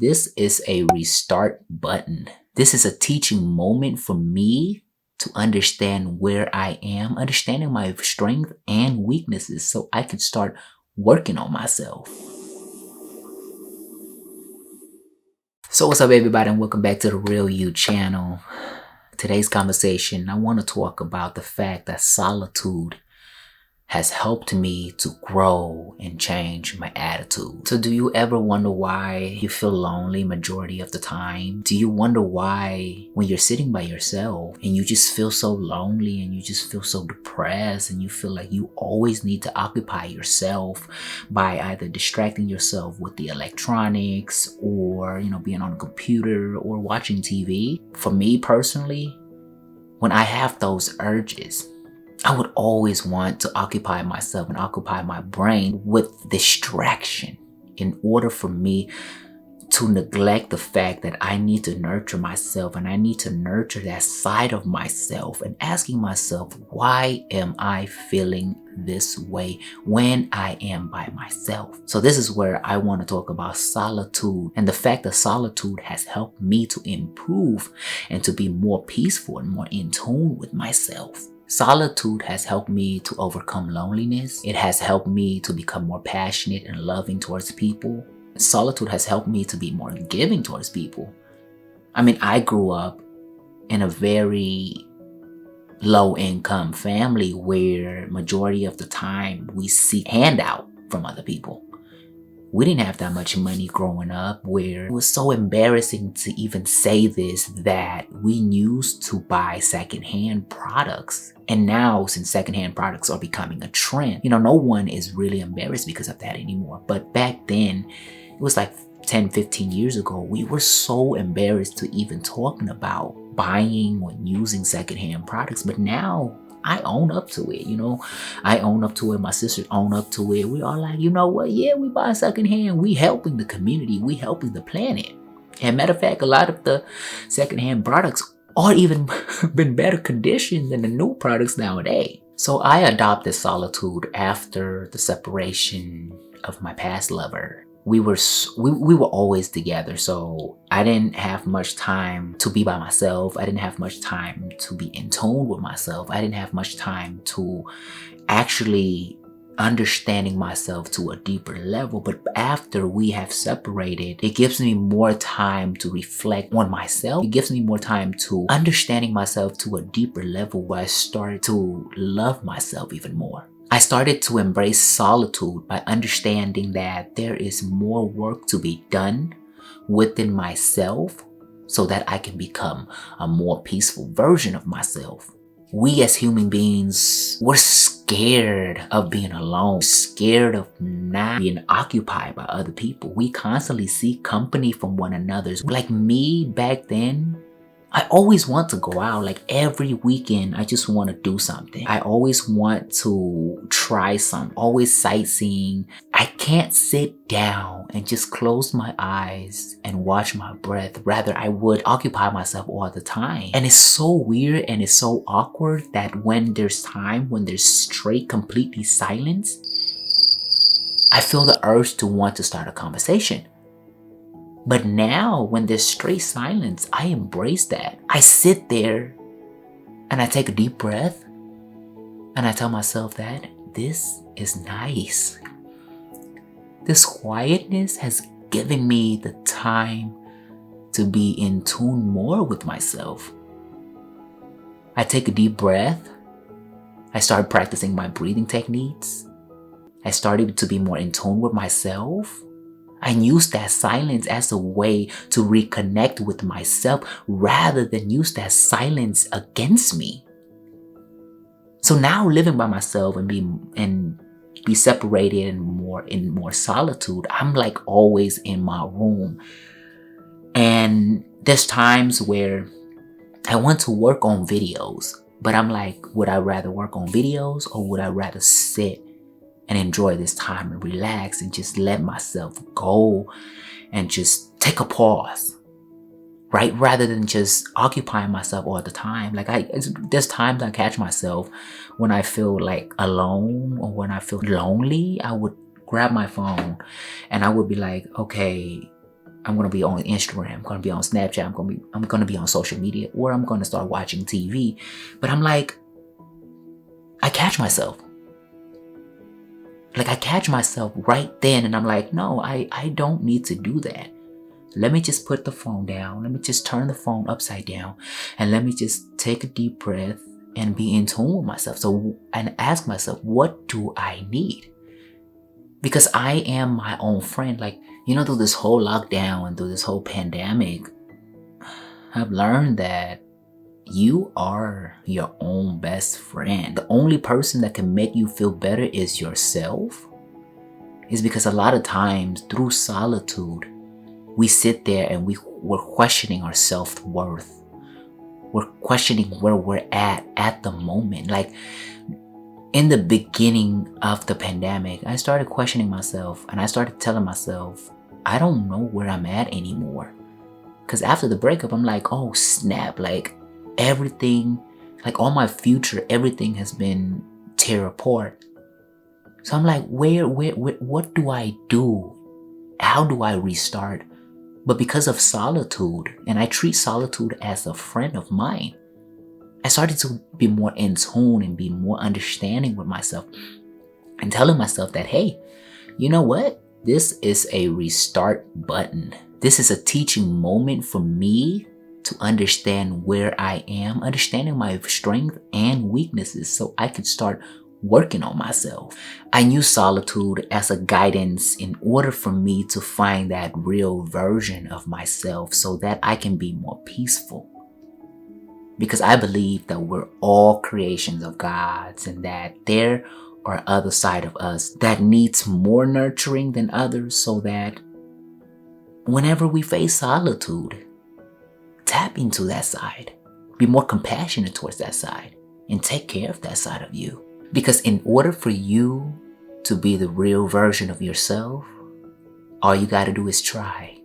This is a restart button. This is a teaching moment for me to understand where I am, understanding my strength and weaknesses so I can start working on myself. So what's up everybody and welcome back to the Real You channel. Today's conversation, I want to talk about the fact that solitude has helped me to grow and change my attitude. So do you ever wonder why you feel lonely majority of the time? Do you wonder why when you're sitting by yourself and you just feel so lonely and you just feel so depressed and you feel like you always need to occupy yourself by either distracting yourself with the electronics or, being on a computer or watching TV? For me personally, when I have those urges, I would always want to occupy myself and occupy my brain with distraction in order for me to neglect the fact that I need to nurture myself and I need to nurture that side of myself and asking myself, why am I feeling this way when I am by myself? So this is where I want to talk about solitude and the fact that solitude has helped me to improve and to be more peaceful and more in tune with myself. Solitude has helped me to overcome loneliness. It has helped me to become more passionate and loving towards people. Solitude has helped me to be more giving towards people. I grew up in a very low income family where majority of the time we seek handout from other people. We didn't have that much money growing up, where it was so embarrassing to even say this that we used to buy secondhand products. And now, since secondhand products are becoming a trend, no one is really embarrassed because of that anymore. But back then, it was like 10, 15 years ago, we were so embarrassed to even talking about buying or using secondhand products. But now, I own up to it, I own up to it. My sisters own up to it. We are like, you know what? Yeah, we buy secondhand. We helping the community. We helping the planet. And matter of fact, a lot of the secondhand products are even been better conditioned than the new products nowadays. So I adopted solitude after the separation of my past lover. We were always together, so I didn't have much time to be by myself. I didn't have much time to be in tune with myself. I didn't have much time to actually understanding myself to a deeper level. But after we have separated, it gives me more time to reflect on myself. It gives me more time to understanding myself to a deeper level where I start to love myself even more. I started to embrace solitude by understanding that there is more work to be done within myself so that I can become a more peaceful version of myself. We as human beings, we're scared of being alone, scared of not being occupied by other people. We constantly seek company from one another. Like me back then, I always want to go out. Like every weekend, I just want to do something. I always want to try something, always sightseeing. I can't sit down and just close my eyes and watch my breath. Rather, I would occupy myself all the time. And it's so weird and it's so awkward that when there's time, when there's straight, completely silence, I feel the urge to want to start a conversation. But now, when there's straight silence, I embrace that. I sit there and I take a deep breath and I tell myself that this is nice. This quietness has given me the time to be in tune more with myself. I take a deep breath. I started practicing my breathing techniques. I started to be more in tune with myself. I use that silence as a way to reconnect with myself rather than use that silence against me. So now living by myself and be separated and in more solitude, I'm like always in my room. And there's times where I want to work on videos, but I'm like, would I rather work on videos or would I rather sit and enjoy this time and relax and just let myself go and just take a pause, right? Rather than just occupying myself all the time. There's times I catch myself when I feel like alone or when I feel lonely, I would grab my phone and I would be like, okay, I'm gonna be on Instagram, I'm gonna be on Snapchat, I'm gonna be on social media, or I'm gonna start watching TV. But I'm like, I catch myself. Like I catch myself right then, and I'm like, no, I don't need to do that. Let me just put the phone down. Let me just turn the phone upside down, and let me just take a deep breath and be in tune with myself. So, and ask myself, what do I need? Because I am my own friend. Like, through this whole lockdown and through this whole pandemic, I've learned that you are your own best friend. The only person that can make you feel better is yourself. Is because a lot of times through solitude, we sit there and we're questioning our self-worth. We're questioning where we're at the moment. Like in the beginning of the pandemic, I started questioning myself, and I started telling myself, I don't know where I'm at anymore. Because after the breakup, I'm like, oh snap, like everything, like all my future, everything has been tear apart. So I'm like, what do I do? How do I restart? But because of solitude, and I treat solitude as a friend of mine, I started to be more in tune and be more understanding with myself, and telling myself that, hey, you know what? This is a restart button. This is a teaching moment for me to understand where I am, understanding my strength and weaknesses, so I can start working on myself. I use solitude as a guidance in order for me to find that real version of myself so that I can be more peaceful. Because I believe that we're all creations of God's, and that there are other side of us that needs more nurturing than others, so that whenever we face solitude, tap into that side, be more compassionate towards that side, and take care of that side of you. Because in order for you to be the real version of yourself, all you gotta do is try.